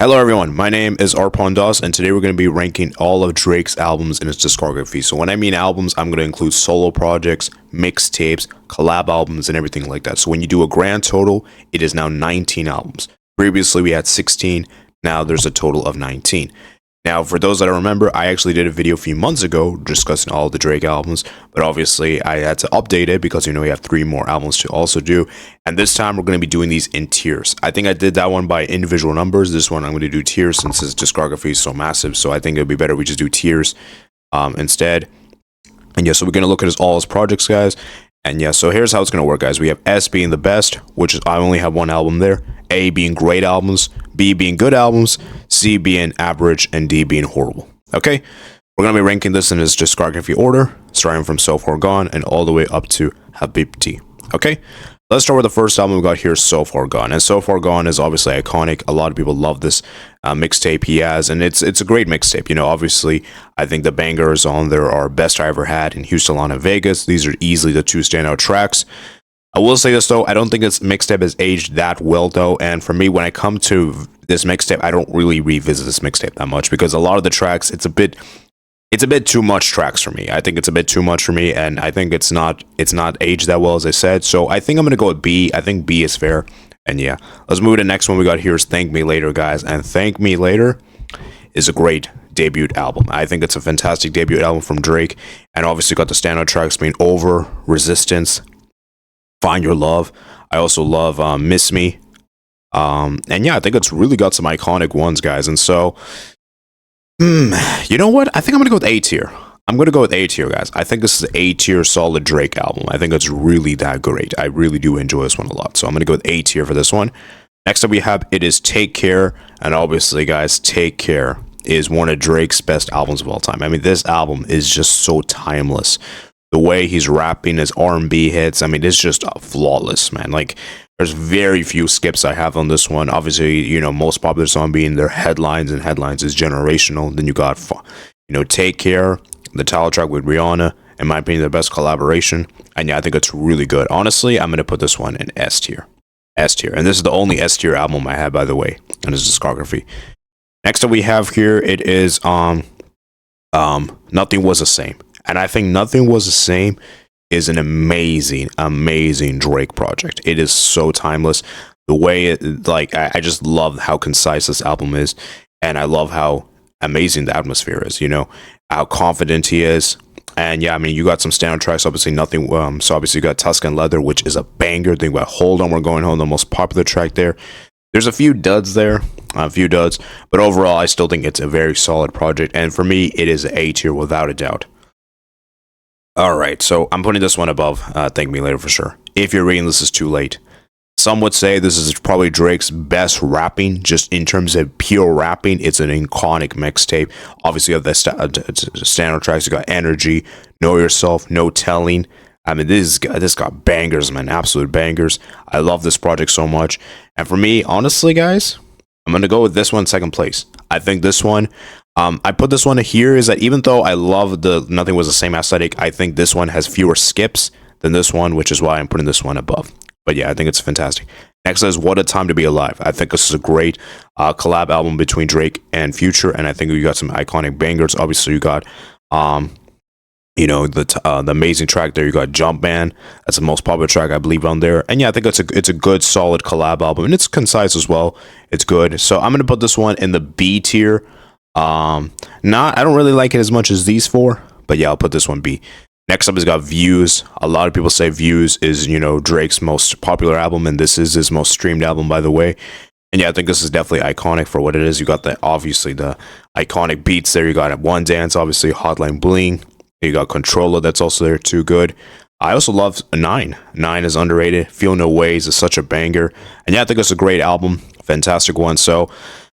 Hello everyone, my name is Arpon, and today we're going to be ranking all of Drake's albums in his discography. So when I mean albums, I'm going to include solo projects, mixtapes, collab albums, and everything like that. So when you do a grand total, it is now 19 albums. Previously we had 16, now there's a total of 19. Now, for those that don't remember, I actually did a video a few months ago discussing all the Drake albums, but obviously I had to update it because, we have 3 more albums to also do. And this time we're going to be doing these in tiers. I think I did that one by individual numbers. This one I'm going to do tiers since his discography is so massive. So I think it would be better if we just do tiers instead. And yeah, so we're going to look at all his projects, guys. And yeah, so here's how it's going to work, guys. We have S being the best, which is I only have one album there. A being great albums, B being good albums, C being average, and D being horrible. Okay? We're going to be ranking this in its discography order, starting from So Far Gone and all the way up to Habibti. Okay? Let's start with the first album we got here, So Far Gone. And So Far Gone is obviously iconic. A lot of people love this mixtape he has, and it's a great mixtape. Obviously, I think the bangers on there are Best I Ever Had and Houston and Vegas. These are easily the 2 standout tracks. I will say this though, I don't think this mixtape has aged that well though, and for me, when I come to this mixtape, I don't really revisit this mixtape that much because a lot of the tracks, it's a bit too much tracks for me. I think it's a bit too much for me, and I think it's not aged that well, as I said. So I think I'm gonna go with B. I think B is fair. And yeah, let's move to the next one we got here is Thank Me Later, guys. And Thank Me Later is a great debut album. I think it's a fantastic debut album from Drake, and obviously got the standout tracks being Over, Resistance, Find Your Love. I also love Miss Me. And yeah, I think it's really got some iconic ones, guys. And so, you know what? I think I'm going to go with A tier. I'm going to go with A tier, guys. I think this is A tier solid Drake album. I think it's really that great. I really do enjoy this one a lot. So I'm going to go with A tier for this one. Next up we have it is Take Care. And obviously, guys, Take Care is one of Drake's best albums of all time. I mean, this album is just so timeless. The way he's rapping, his R&B hits, I mean, it's just flawless, man. Like, there's very few skips I have on this one. Obviously, most popular song being their Headlines, and Headlines is generational. Then you got, Take Care, the title track with Rihanna, in my opinion, the best collaboration. And yeah, I think it's really good. Honestly, I'm going to put this one in S tier. S tier. And this is the only S tier album I have, by the way, in his discography. Next up we have here, it is Nothing Was the Same. And I think Nothing Was the Same is an amazing, amazing Drake project. It is so timeless. The way I just love how concise this album is. And I love how amazing the atmosphere is, how confident he is. And yeah, I mean, you got some standard tracks, obviously Nothing. So obviously you got Tuscan Leather, which is a banger. Then you got Hold On, We're Going Home, the most popular track there. There's a few duds there, but overall, I still think it's a very solid project. And for me, it is an A tier without a doubt. All right, so I'm putting this one above Thank Me Later for sure. If you're reading this is too late. Some would say this is probably Drake's best rapping, just in terms of pure rapping. It's an iconic mixtape. Obviously, you have the standard tracks. You got Energy, Know Yourself, No Telling. I mean, this got bangers, man, absolute bangers. I love this project so much. And for me, honestly, guys, I'm going to go with this one second place. I think this one, I put this one here is that even though I love the Nothing Was the Same aesthetic, I think this one has fewer skips than this one, which is why I'm putting this one above. But yeah, I think it's fantastic. Next is What a Time to Be Alive. I think this is a great collab album between Drake and Future, and I think you got some iconic bangers. Obviously, you got the amazing track there. You got Jumpman. That's the most popular track, I believe, on there. And yeah, I think it's a good, solid collab album, and it's concise as well. It's good. So I'm gonna put this one in the B tier. I don't really like it as much as these 4, but yeah, I'll put this one B. Next up is got Views. A lot of people say Views is Drake's most popular album, and this is his most streamed album, by the way. And yeah, I think this is definitely iconic for what it is. You got obviously the iconic beats there. You got One Dance, obviously Hotline Bling. You got Controller, that's also there too good. I also love 9. 9 is underrated. Feel No Ways is such a banger. And yeah, I think it's a great album. Fantastic one. So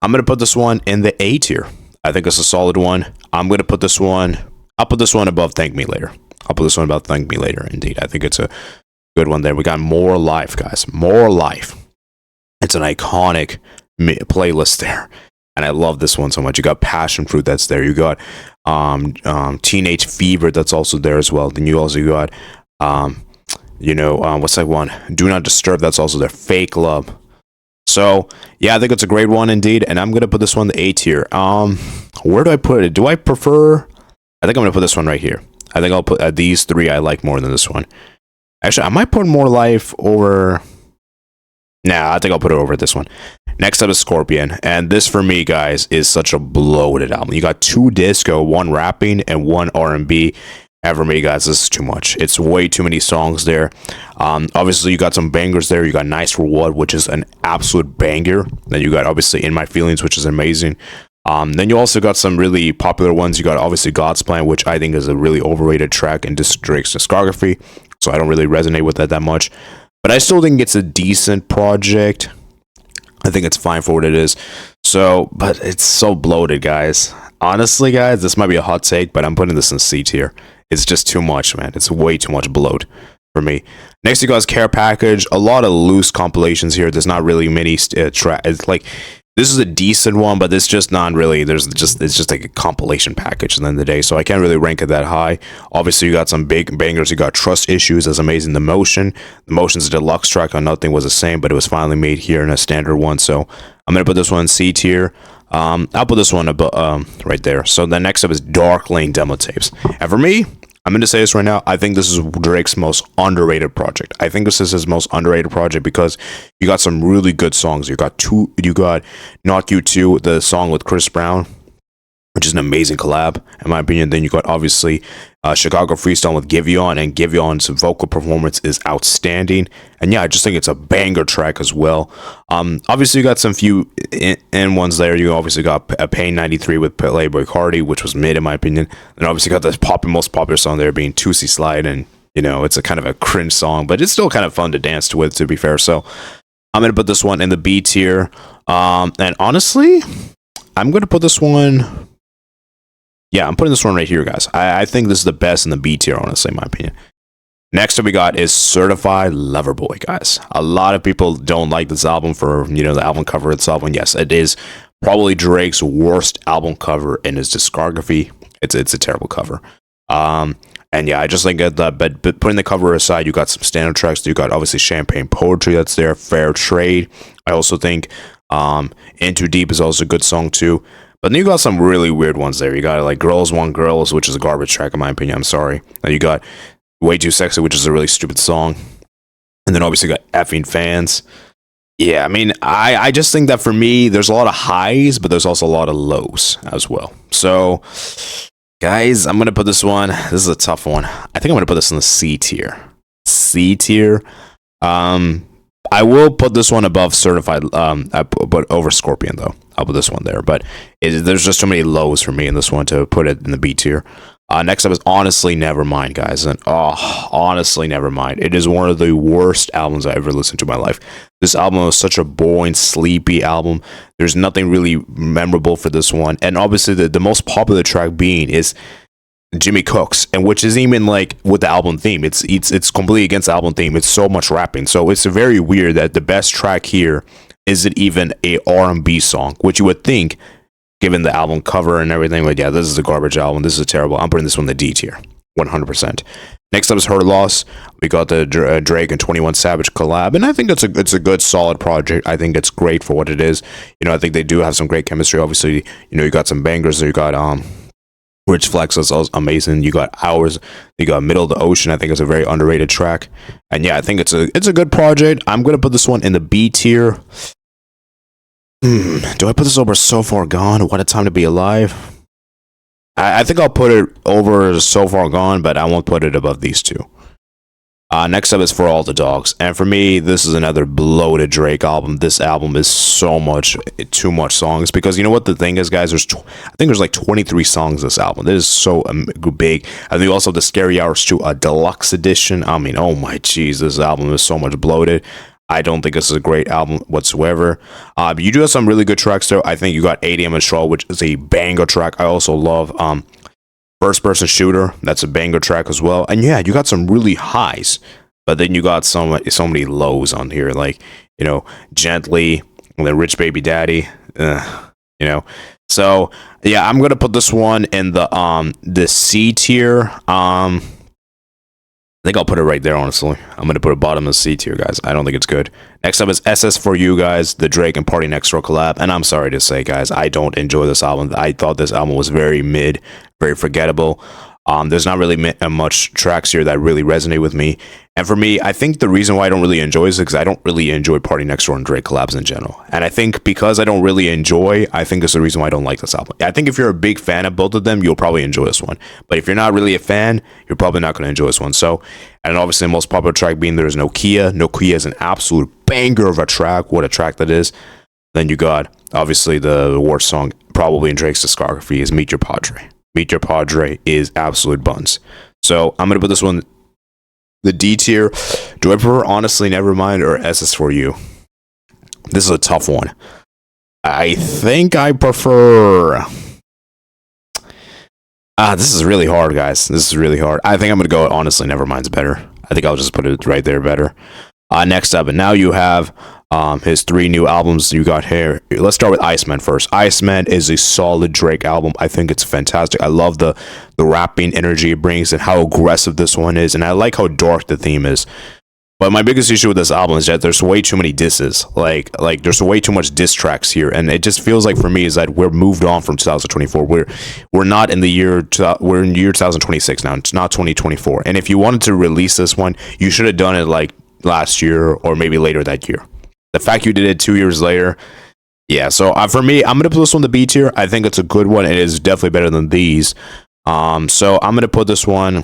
I'm going to put this one in the A tier. I think it's a solid one. I'll put this one above Thank Me Later. I'll put this one above Thank Me Later, indeed. I think it's a good one there. We got More Life, guys. More Life. It's an iconic playlist there. And I love this one so much. You got Passion Fruit that's there. You got Teenage Fever that's also there as well. Then you also got what's that one? Do Not Disturb, that's also there. Fake Love. So yeah, I think it's a great one indeed, and I'm gonna put this one in the A tier. Where do I put it? Do I prefer? I think I'm gonna put this one right here. I think I'll put these three I like more than this one. Actually, I might put More Life over. Nah, I think I'll put it over this one. Next up is Scorpion, and this for me, guys, is such a bloated album. You got two disco, one rapping, and one R&B. And for me, guys, this is too much. It's way too many songs there. Obviously, you got some bangers there. You got Nice for What, which is an absolute banger. Then you got obviously In My Feelings, which is amazing. Then you also got some really popular ones. You got obviously God's Plan, which I think is a really overrated track in Drake's discography. So I don't really resonate with that much. But I still think it's a decent project. I think it's fine for what it is. So, but it's so bloated, guys. Honestly, guys, this might be a hot take, but I'm putting this in C tier. It's just too much, man. It's way too much bloat for me. Next, you guys, Care Package. A lot of loose compilations here. There's not really many tracks. It's like, this is a decent one, but it's just not really. It's just like a compilation package at the end of the day. So I can't really rank it that high. Obviously, you got some big bangers. You got Trust Issues. That's amazing. The Motion's a deluxe track on Nothing Was the Same, but it was finally made here in a standard one. So I'm gonna put this one in C tier. I'll put this one right there. So the next up is Dark Lane demo tapes. And for me, I'm going to say this right now. I think this is Drake's most underrated project. I think this is his most underrated project because you got some really good songs. You got Not You 2, the song with Chris Brown, which is an amazing collab, in my opinion. Then you got obviously Chicago Freestyle with Giveon, and Giveon's vocal performance is outstanding. And yeah, I just think it's a banger track as well. Obviously, you got some few in ones there. You obviously got a Pain 93 with Playboy Cardi, which was mid, in my opinion. And obviously got the most popular song there being Tootsie Slide, and you know, it's a kind of a cringe song, but it's still kind of fun to dance to with, to be fair. So I'm going to put this one in the B tier. And honestly, I'm going to put this one... Yeah, I'm putting this one right here, guys. I think this is the best in the B tier, honestly, in my opinion. Next up we got is Certified Lover Boy, guys. A lot of people don't like this album for, you know, the album cover itself. And yes, it is probably Drake's worst album cover in his discography. It's a terrible cover. And yeah, I just think that, but putting the cover aside, you got some standard tracks. You got obviously Champagne Poetry that's there, Fair Trade. I also think In Too Deep is also a good song too. But then you got some really weird ones there. You got like Girls Want Girls, which is a garbage track in my opinion. I'm sorry. And you got Way Too Sexy, which is a really stupid song. And then obviously you got Effing Fans. Yeah, I mean, I just think that for me, there's a lot of highs, but there's also a lot of lows as well. So, guys, I'm going to put this one. This is a tough one. I think I'm going to put this in the C tier. C tier. I will put this one above Certified, but over Scorpion, though. I'll put this one there. But there's just too many lows for me in this one to put it in the B tier. Next up is Honestly Nevermind, guys. And Honestly Nevermind. It is one of the worst albums I ever listened to in my life. This album was such a boring, sleepy album. There's nothing really memorable for this one. And obviously, the most popular track being is Jimmy Cooks, and which isn't even like with the album theme. It's completely against the album theme. It's so much rapping. So it's very weird that the best track here isn't even a R&B song, which you would think, given the album cover and everything. But yeah, this is a garbage album. This is terrible. I'm putting this one in the D tier, 100%. Next up is Her Loss. We got the Drake and 21 Savage collab, and I think it's a good, solid project. I think it's great for what it is. You know, I think they do have some great chemistry. Obviously, you know, you got some bangers there. You got Rich Flex is amazing. You got Hours. You got Middle of the Ocean. I think it's a very underrated track. And yeah, I think it's a good project. I'm gonna put this one in the B tier. Do I put this over So Far Gone? What a Time to Be Alive? I think I'll put it over So Far Gone, but I won't put it above these two. Next up is For All the Dogs. And for me, this is another bloated Drake album. This album is too much songs. Because you know what the thing is, guys? I think there's like 23 songs this album. This is so big. And then also have the Scary Hours 2, a deluxe edition. I mean, oh my jeez, this album is so much bloated. I don't think this is a great album whatsoever. But you do have some really good tracks though. I think you got 8 AM and Stroll, which is a banger track. I also love First Person Shooter. That's a banger track as well. And yeah, you got some really highs, but then you got so many lows on here. Like, you know, Gently, and then Rich Baby Daddy. You know, so yeah, I'm gonna put this one in the C tier. I think I'll put it right there, honestly. I'm going to put it bottom of C tier, guys. I don't think it's good. Next up is SS for You, guys, the Drake and Party Next Door collab. And I'm sorry to say, guys, I don't enjoy this album. I thought this album was very mid, very forgettable. There's not really much tracks here that really resonate with me. And for me, I think the reason why I don't really enjoy this is because I don't really enjoy Party Next Door and Drake collabs in general. And I think because I don't really enjoy, I think it's the reason why I don't like this album. I think if you're a big fan of both of them, you'll probably enjoy this one. But if you're not really a fan, you're probably not going to enjoy this one. So, and obviously the most popular track being There Is No Kia. No Kia is an absolute banger of a track. What a track that is. Then you got, obviously, the worst song probably in Drake's discography is Meet Your Padre. Meet Your Padre is absolute buns. So I'm going to put this one the D tier. Do I prefer Honestly Nevermind or SS for You? This is a tough one. I think I prefer... this is really hard, guys. This is really hard. I think I'm going to go with Honestly Nevermind's better. I think I'll just put it right there better. Next up, and now you have his 3 new albums you got here. Let's start with Iceman first. Iceman is a solid Drake album. I think it's fantastic. I love the rapping energy it brings and how aggressive this one is, and I like how dark the theme is. But my biggest issue with this album is that there's way too many disses. Like there's way too much diss tracks here, and it just feels like for me is that we're moved on from 2024. We're not in the year. We're in year 2026 now. It's not 2024. And if you wanted to release this one, you should have done it like last year or maybe later that year. The fact you did it 2 years later, yeah. So for me, I'm gonna put this one the B tier. I think it's a good one. It is definitely better than these. So I'm gonna put this one.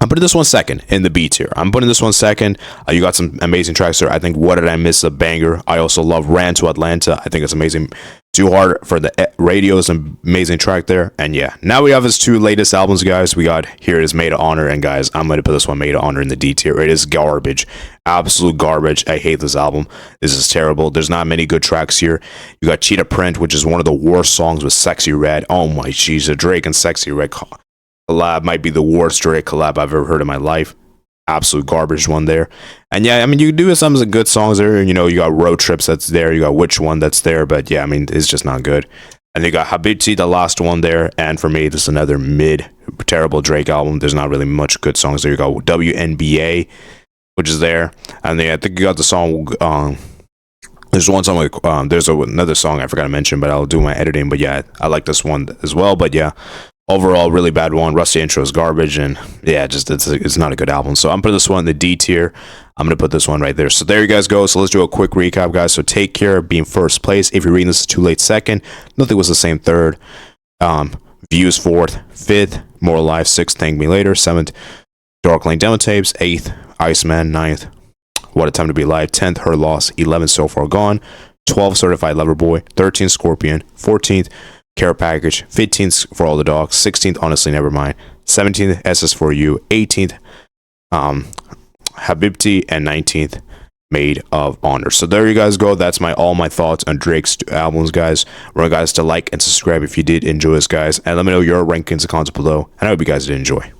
I'm putting this one second in the B tier. I'm putting this one second. You got some amazing tracks there. I think What Did I Miss? A banger. I also love Ran to Atlanta. I think it's amazing. Too Hard for the Radio is an amazing track there. And yeah, now we have his 2 latest albums, guys. We got Here It Is Made of Honor. And guys, I'm going to put this one Made of Honor in the D tier. It is garbage. Absolute garbage. I hate this album. This is terrible. There's not many good tracks here. You got Cheetah Print, which is one of the worst songs with Sexy Red. Oh my jeez, the Drake and Sexy Red collab might be the worst Drake collab I've ever heard in my life. Absolute garbage one there. And yeah, I mean, you do have some good songs there. You know, you got Road Trips that's there. You got Which One that's there. But yeah, I mean, it's just not good. And you got Habibti, the last one there. And for me, this is another mid, terrible Drake album. There's not really much good songs there. You got WNBA, which is there. And then I think you got the song... there's one song like... there's another song I forgot to mention, but I'll do my editing. But yeah, I like this one as well. But yeah... Overall, really bad one. Rusty Intro is garbage, and yeah, just it's not a good album. So I'm putting this one in the D tier. I'm gonna put this one right there. So there you guys go. So let's do a quick recap, guys. So Take Care being first place. If you're reading this, is Too Late second. Nothing Was the Same third. Views fourth. Fifth, More Alive. Sixth, Thank Me Later. Seventh, Dark Lane Demo Tapes. Eighth, Iceman. Ninth, What a Time to Be Alive. 10th, Her Loss. 11th, So Far Gone. 12th, Certified Lover Boy. 13th, Scorpion. 14th, Care Package. 15th, For All the Dogs. 16th, Honestly Nevermind. 17th, SS for You. 18th, Habibti. And 19th, Made of Honor. So there you guys go. That's all my thoughts on Drake's albums, guys. Remember, guys, to like and subscribe if you did enjoy this, guys. And let me know your rankings and comments below. And I hope you guys did enjoy.